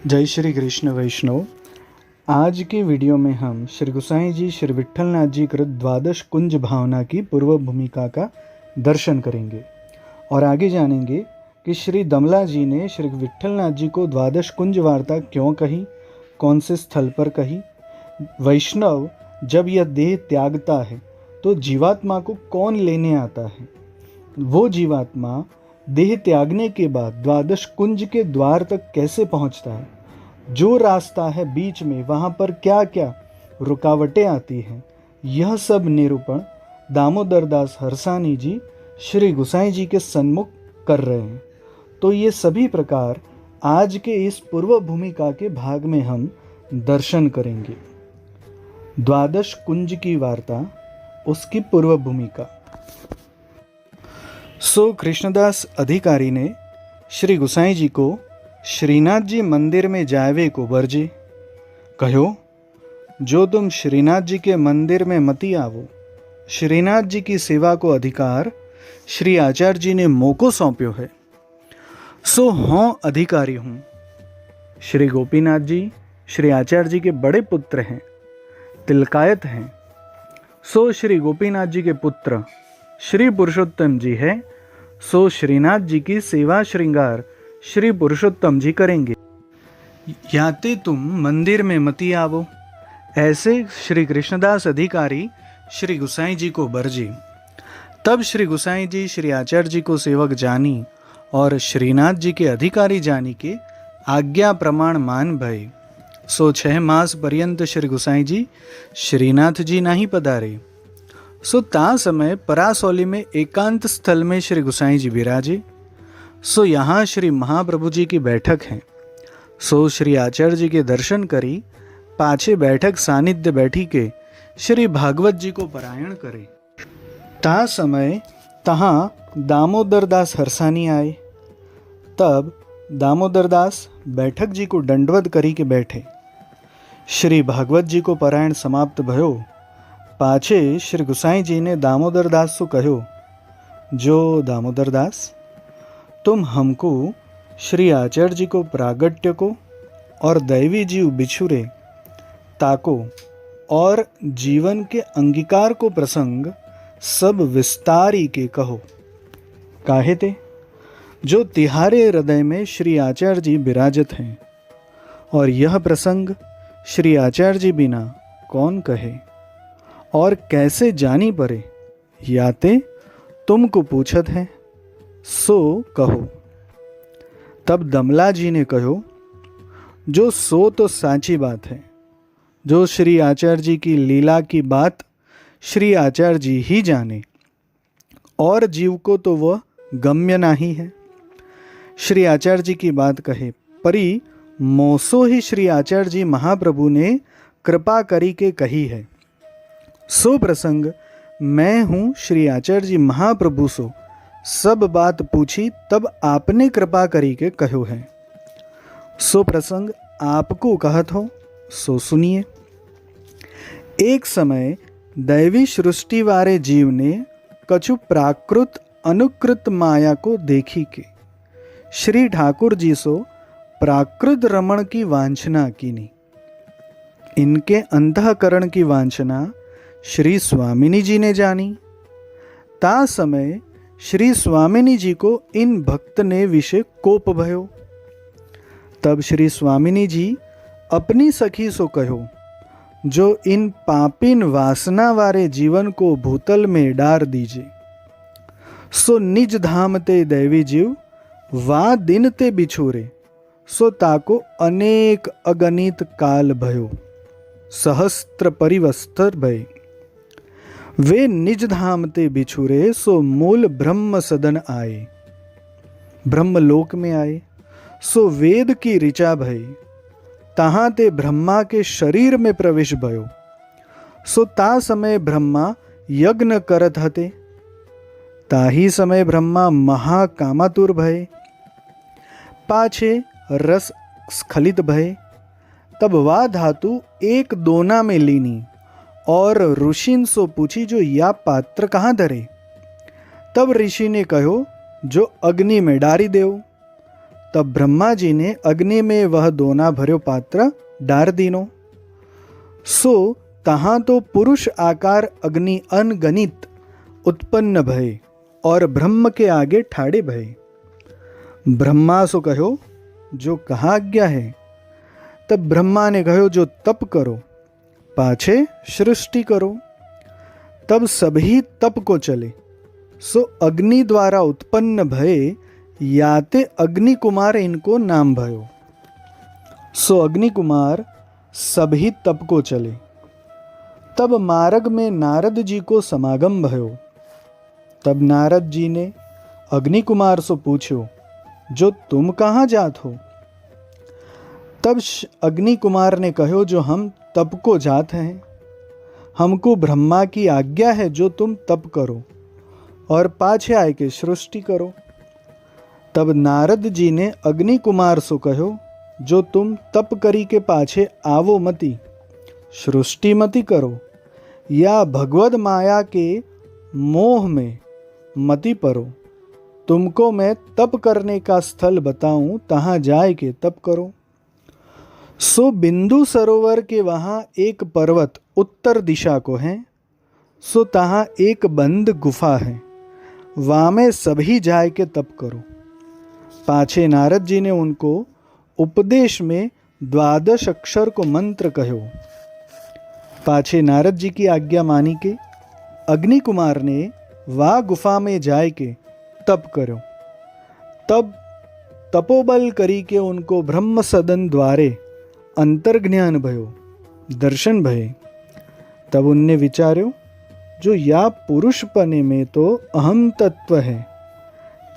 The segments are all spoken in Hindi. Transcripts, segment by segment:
जय श्री कृष्ण वैष्णव। आज के वीडियो में हम श्री गोसाई जी श्री विट्ठलनाथ जी कृत द्वादश कुंज भावना की पूर्व भूमिका का दर्शन करेंगे और आगे जानेंगे कि श्री दमला जी ने श्री विट्ठलनाथ जी को द्वादश कुंज वार्ता क्यों कही, कौन से स्थल पर कही। वैष्णव जब यह देह त्यागता है तो जीवात्मा को कौन लेने आता है। वो जीवात्मा देह त्यागने के बाद द्वादश कुंज के द्वार तक कैसे पहुंचता है, जो रास्ता है बीच में वहाँ पर क्या क्या रुकावटें आती हैं, यह सब निरूपण दामोदर दास हरसानी जी श्री गोसाई जी के सन्मुख कर रहे हैं। तो ये सभी प्रकार आज के इस पूर्व भूमिका के भाग में हम दर्शन करेंगे। द्वादश कुंज की वार्ता, उसकी पूर्व भूमिका। सो कृष्णदास अधिकारी ने श्री गोसाई जी को श्रीनाथ जी मंदिर में जावे को वर्जे, कहो जो तुम श्रीनाथ जी के मंदिर में मती आवो। श्रीनाथ जी की सेवा को अधिकार श्री आचार्य जी ने मोको सौंप्यो है, सो हों अधिकारी हूँ। श्री गोपीनाथ जी श्री आचार्य जी के बड़े पुत्र हैं, तिलकायत हैं। सो श्री गोपीनाथ जी के पुत्र श्री पुरुषोत्तम जी है, सो श्रीनाथ जी की सेवा श्रृंगार श्री पुरुषोत्तम जी करेंगे। याते तुम मंदिर में मती आवो, ऐसे श्री कृष्णदास अधिकारी श्री गोसाई जी को बरजे। तब श्री गोसाई जी श्री आचार्य जी को सेवक जानी और श्रीनाथ जी के अधिकारी जानी के आज्ञा प्रमाण मान भय। सो 6 मास पर्यंत श्री गोसाई जी श्रीनाथ जी नहीं पधारे। सो ता समय परासौली में एकांत स्थल में श्री गोसाई जी विराजे। सो यहाँ श्री महाप्रभु जी की बैठक है। सो श्री आचार्य जी के दर्शन करी पाछे बैठक सानिध्य बैठी के श्री भागवत जी को पारायण करे। ता समय तहाँ दामोदर दास हरसानी आए। तब दामोदर दास बैठक जी को दंडवत करी के बैठे। श्री भागवत जी को पारायण समाप्त भयो। पाछे श्री गोसाई जी ने दामोदर दास को कहो, जो दामोदर दास तुम हमको श्री आचार्य जी को प्रागट्य को और दैवी जीव बिछुरे ताको और जीवन के अंगीकार को प्रसंग सब विस्तारी के कहो। काहे ते जो तिहारे हृदय में श्री आचार्य जी विराजत हैं, और यह प्रसंग श्री आचार्य जी बिना कौन कहे और कैसे जानी परे। याते तुमको पूछत है, सो कहो। तब दमला जी ने कहो, जो सो तो साची बात है, जो श्री आचार्य जी की लीला की बात श्री आचार्य जी ही जाने, और जीव को तो वह गम्य नहीं है। श्री आचार्य जी की बात कहे, परी मोसो ही श्री आचार्य जी महाप्रभु ने कृपा करी के कही है। सो प्रसंग मैं हूँ श्री आचार्य जी महाप्रभु सो सब बात पूछी, तब आपने कृपा करी के कहो है। सो प्रसंग आपको कहत हो, सो सुनिए। एक समय दैवी सृष्टि वारे जीव ने कछु प्राकृत अनुकृत माया को देखी के श्री ठाकुर जी सो प्राकृत रमण की वांछना कीनी। इनके अंतःकरण की वांछना श्री स्वामिनी जी ने जानी। ता समय श्री स्वामिनी जी को इन भक्त ने विषय कोप भयो। तब श्री स्वामिनी जी अपनी सखी सो कहो, जो इन पापिन वासना वारे जीवन को भूतल में डार दीजिए। सो निज धाम ते दैवी जीव वा दिन ते बिछोरे, सो ताको अनेक अगणित काल भयो, सहस्त्र परिवस्तर भय। वे निज धाम ते बिछुरे, सो मूल ब्रह्म सदन आए। ब्रह्मलोक में आए, सो वेद की ऋचा भई। तहाँ ते ब्रह्मा के शरीर में प्रवेश भयो। सो ता समय ब्रह्मा यज्ञ करत हते। ताही समय ब्रह्मा महाकामातुर भय। पाछे रस स्खलित भय। तब वा धातु एक दोना में लीनी और ऋषिन सो पूछी, जो या पात्र कहाँ धरे। तब ऋषि ने कहो, जो अग्नि में डारी देव। तब ब्रह्मा जी ने अग्नि में वह दोना भर्यो पात्र डार दीनो। सो तहाँ तो पुरुष आकार अग्नि अनगणित उत्पन्न भय और ब्रह्म के आगे ठाड़े भय। ब्रह्मा सो कहो जो कहा आज्ञा है। तब ब्रह्मा ने कहो जो तप करो पाछे सृष्टि करो। तब सभी तप को चले। सो अग्नि द्वारा उत्पन्न भय याते अग्नि कुमार इनको नाम भयो। सो अग्नि कुमार सभी तप को चले। तब मार्ग में नारद जी को समागम भयो। तब नारद जी ने अग्नि कुमार से पूछो जो तुम कहाँ जात हो। तब अग्नि कुमार ने कहो जो हम तप को जात हैं। हमको ब्रह्मा की आज्ञा है जो तुम तप करो और पाछे आए के सृष्टि करो। तब नारद जी ने अग्नि कुमार से कहो जो तुम तप करी के पाछे आवो मति सृष्टि मति करो या भगवद माया के मोह में मति परो। तुमको मैं तप करने का स्थल बताऊं तहाँ जाए के तप करो। सो बिंदु सरोवर के वहाँ एक पर्वत उत्तर दिशा को है। सो तहाँ एक बंद गुफा है। वहाँ में सभी जाए के तप करो। पाछे नारद जी ने उनको उपदेश में 12 अक्षर को मंत्र कहो। पाछे नारद जी की आज्ञा मानी के अग्नि कुमार ने वह गुफा में जाए के तप करो। तब तपोबल करी के उनको ब्रह्म सदन द्वारे अंतर्ज्ञान भयो दर्शन भये। तब उनने विचार्यो जो या पुरुष पने में तो अहम तत्व है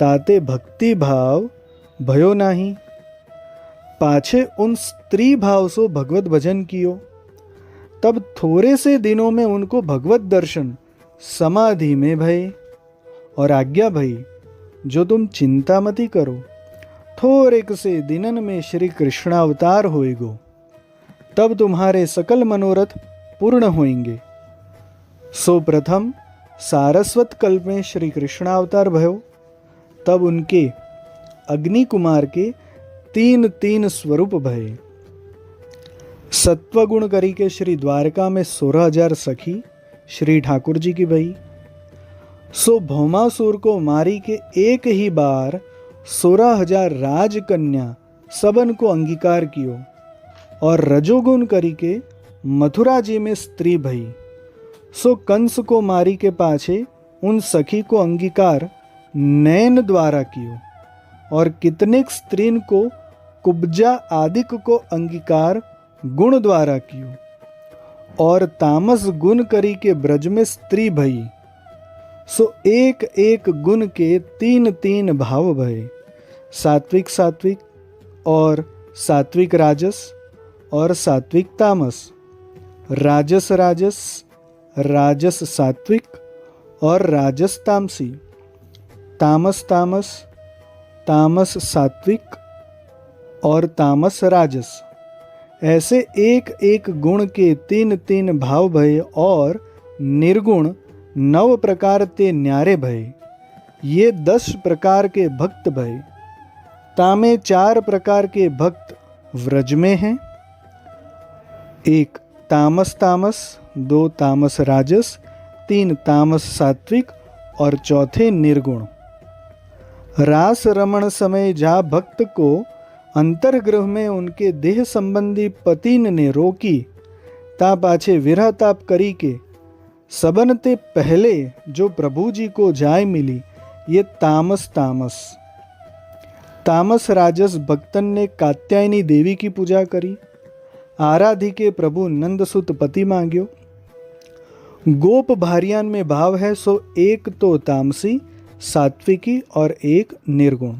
ताते भक्ति भाव भयो नाही। पाछे उन स्त्री भाव सो भगवत भजन कियो। तब थोड़े से दिनों में उनको भगवत दर्शन समाधि में भये और आज्ञा भई जो तुम चिंता मती करो थोड़े से दिनन में श्री कृष्णावतार होएगो। तब तुम्हारे सकल मनोरथ पूर्ण होंगे। सो प्रथम सारस्वत कल्प में श्री कृष्णावतार भयो। तब उनके अग्नि कुमार के 3 स्वरूप भये। सत्वगुण करी के श्री द्वारका में 16,000 सखी श्री ठाकुर जी की भई। सो भौमासुर को मारी के एक ही बार 16,000 राजकन्या सबन को अंगीकार कियो और रजोगुण करी के मथुरा जी में स्त्री भई। सो कंस को मारी के पाछे उन सखी को अंगीकार नयन द्वारा कियो और कितनेक स्त्रीन को कुब्जा आदिक को अंगीकार गुण द्वारा कियो और तामस गुण करी के ब्रज में स्त्री भई। सो एक एक गुण के 3 भाव भये। सात्विक सात्विक और सात्विक राजस और सात्विक तामस, राजस राजस, राजस सात्विक और राजस तामसी, तामस तामस, तामस सात्विक और तामस राजस। ऐसे एक एक गुण के 3 भाव भये और निर्गुण 9 प्रकार ते न्यारे भये। ये 10 प्रकार के भक्त भये। तामे 4 प्रकार के भक्त व्रज में हैं। 1 तामस तामस, 2 तामस राजस, 3 तामस सात्विक और चौथे निर्गुण। रास रमण समय जा भक्त को अंतर्गृह में उनके देह संबंधी पतिन ने रोकी ता पाछे विरह ताप करी के सबन ते पहले जो प्रभु जी को जाय मिली ये तामस तामस। तामस राजस भक्तन ने कात्यायनी देवी की पूजा करी, आराधी के प्रभु नंदसुत पति मांग्यो। गोप भारियान में भाव है सो एक तो तामसी सात्विकी और एक निर्गुण।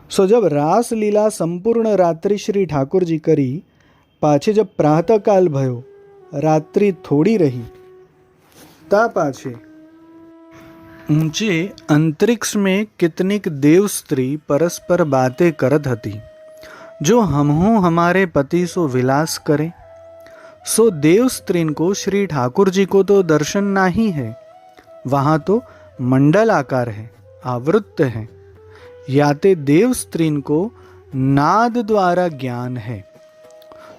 सो जब रास लीला संपूर्ण रात्रि श्री ठाकुर जी करी, पाछे जब प्रातः काल भयो रात्रि थोड़ी रही ता पाछे ऊंचे अंतरिक्ष में कितनिक देव स्त्री परस्पर बातें करत हती जो हमहु हमारे पति सो विलास करे। सो देव स्त्रीन को श्री ठाकुर जी को तो दर्शन नहीं है, वहाँ तो मंडल आकार है, आवृत्त है। याते देव स्त्रीन को नाद द्वारा ज्ञान है।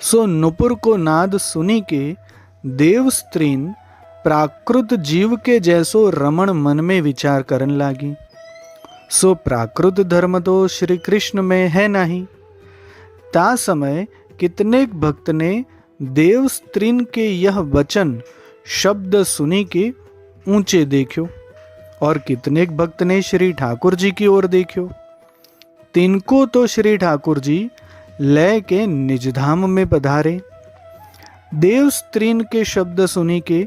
सो नुपुर को नाद सुनी के देव स्त्रीन प्राकृत जीव के जैसो रमण मन में विचार करन लागी। सो प्राकृत धर्म तो श्री कृष्ण में है नहीं। ता समय कितनेक भक्त ने देव स्त्रीन के यह वचन शब्द सुनी के ऊंचे देखियो, और कितनेक भक्त ने श्री ठाकुर जी की ओर देखियो। तिनको तो श्री ठाकुर जी लय के निज धाम में पधारे। देव स्त्रीन के शब्द सुनी के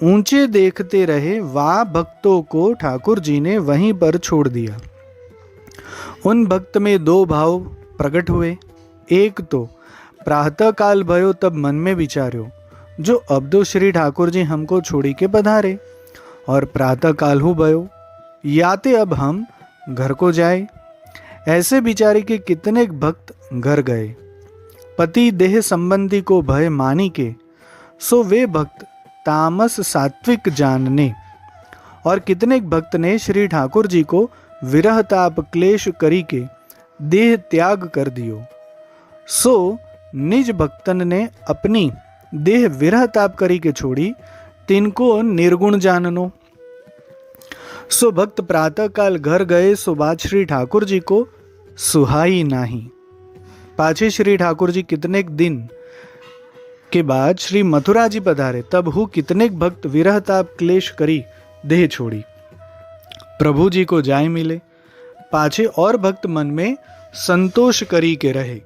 ऊंचे देखते रहे वा भक्तों को ठाकुर जी ने वहीं पर छोड़ दिया। उन भक्त में दो भाव प्रकट हुए। एक तो प्रातः काल भयो तब मन में विचार्यो, जो अब तो श्री ठाकुर जी हमको छोड़ी के पधारे, और प्रातः काल हो भयो, याते अब हम घर को जाए। ऐसे बिचारे के कितने भक्त घर गए। पति देह संबंधी को भय मानी के सो वे भक्त तामस सात्विक जानने, और कितने भक्त ने श्री ठाकुर जी को विरह ताप क्लेश करी के देह त्याग कर दियो। सो निज भक्तन ने अपनी देह विरह ताप करी के छोड़ी, तिनको निर्गुण जाननो। सो भक्त प्रातः काल घर गए, सो बात श्री ठाकुर जी को सुहाई नाही। पाछे श्री ठाकुर जी कितने दिन के बाद श्री मथुरा जी पधारे, तब हु कितने भक्त विरह ताप क्लेश करी देह छोड़ी, प्रभु जी को जाय मिले। पाछे और भक्त मन में संतोष करी के रहे।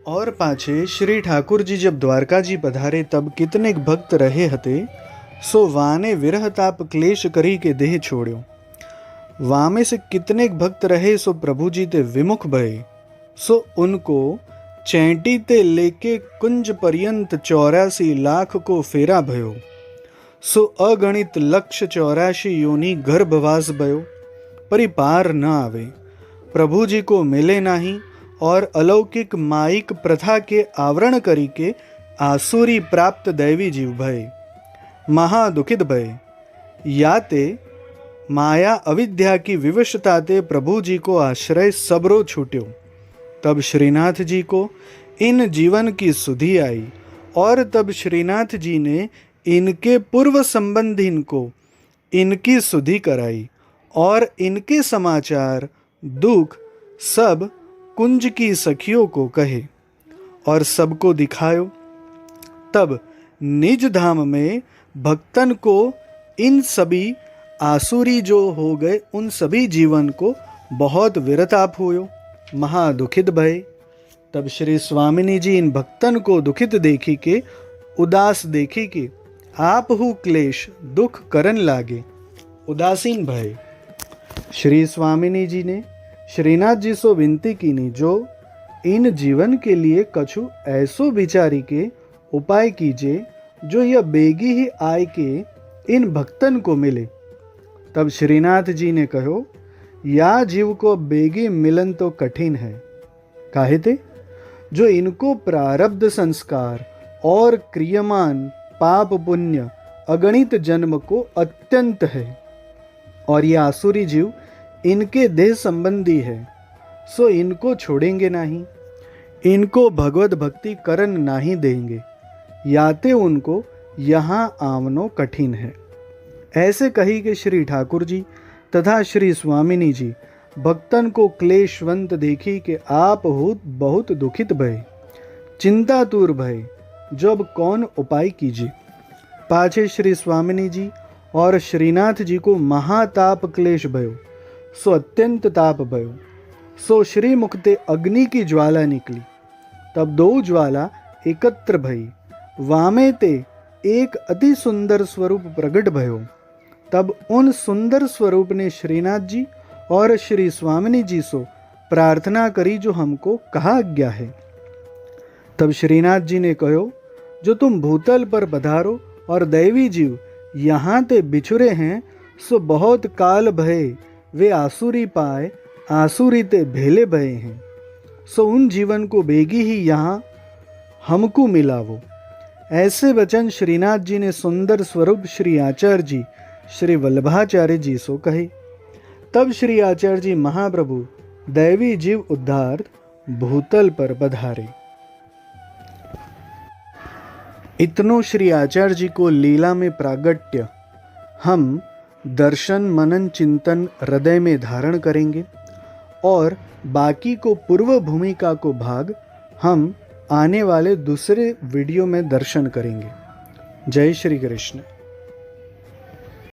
और पाछे श्री ठाकुर जी जब द्वारका जी पधारे, तब कितने भक्त रहे हते, सो वाने विरह ताप क्लेश करी के देह छोड़्यो। वामे से कितने भक्त रहे, सो प्रभु जी ते विमुख भये। सो उनको चैंटी ते लेके कुंज पर्यंत 84 लाख को फेरा भयो। सो अगणित लक्ष्य 84 योनि गर्भवास भयो, परिपार न आवे। प्रभु जी को मिले नाही, और अलौकिक माइक प्रथा के आवरण करी के आसुरी प्राप्त दैवी जीव भय, महादुखित भय। याते माया अविद्या की विवशता ते प्रभु जी को आश्रय सबरो छूट्यो। तब श्रीनाथ जी को इन जीवन की सुधि आई, और तब श्रीनाथ जी ने इनके पूर्व संबंधीन को इनकी सुधि कराई, और इनके समाचार दुख सब कुंज की सखियों को कहे, और सबको दिखायो। तब निज धाम में भक्तन को इन सभी आसुरी जो हो गए उन सभी जीवन को बहुत विरताप हुयो, महादुखित भय। तब श्री स्वामिनी जी इन भक्तन को दुखित देखी के, उदास देखी के आप हु क्लेश दुख करन लागे, उदासीन भय। श्री स्वामिनी जी ने श्रीनाथ जी सो विनती कीनी, जो इन जीवन के लिए कछु ऐसो विचारी के उपाय कीजिए, जो यह बेगी ही आय के इन भक्तन को मिले। तब श्रीनाथ जी ने कहो, या जीव को बेगी मिलन तो कठिन है। काहे ते? जो इनको प्रारब्ध संस्कार और क्रियमान पाप पुण्य अगणित जन्म को अत्यंत है, और ये आसुरी जीव इनके देह संबंधी है, सो इनको छोड़ेंगे नहीं, इनको भगवत भक्ति करन नहीं देंगे, याते उनको यहाँ आवनो कठिन है। ऐसे कही कि श्री ठाकुर जी तथा श्री स्वामिनी जी भक्तन को क्लेशवंत देखी कि आप बहुत दुखित भय, चिंतातुर भय, जब कौन उपाय कीजिए। पाछे श्री स्वामिनी जी और श्रीनाथ जी को महाताप क्लेश भयो, सो अत्यंत ताप भयो। सो श्री मुखते अग्नि की ज्वाला निकली। तब दो ज्वाला एकत्र भई, वामे ते एक अति सुंदर स्वरूप प्रकट भयो। तब उन सुंदर स्वरूप ने श्रीनाथ जी और श्री स्वामिनी जी सो प्रार्थना करी, जो हमको कहा गया है। तब श्रीनाथ जी ने कहो, जो तुम भूतल पर पधारो और दैवी जीव यहाँ ते बिछुरे हैं, सो बहुत काल भये वे आसुरी पाए, आसुरी ते भेले भये हैं। सो उन जीवन को बेगी ही यहाँ हमको मिलावो। ऐसे वचन श्रीनाथ जी ने सुंदर स्वरूप श्री आचार्य जी, श्री वल्लभाचार्य जी सो कहे। तब श्री आचार्य जी महाप्रभु दैवी जीव उद्धार भूतल पर पधारे। इतनो श्री आचार्य जी को लीला में प्रागट्य हम दर्शन मनन चिंतन हृदय में धारण करेंगे और बाकी को पूर्व भूमिका को भाग हम आने वाले दूसरे वीडियो में दर्शन करेंगे। जय श्री कृष्ण।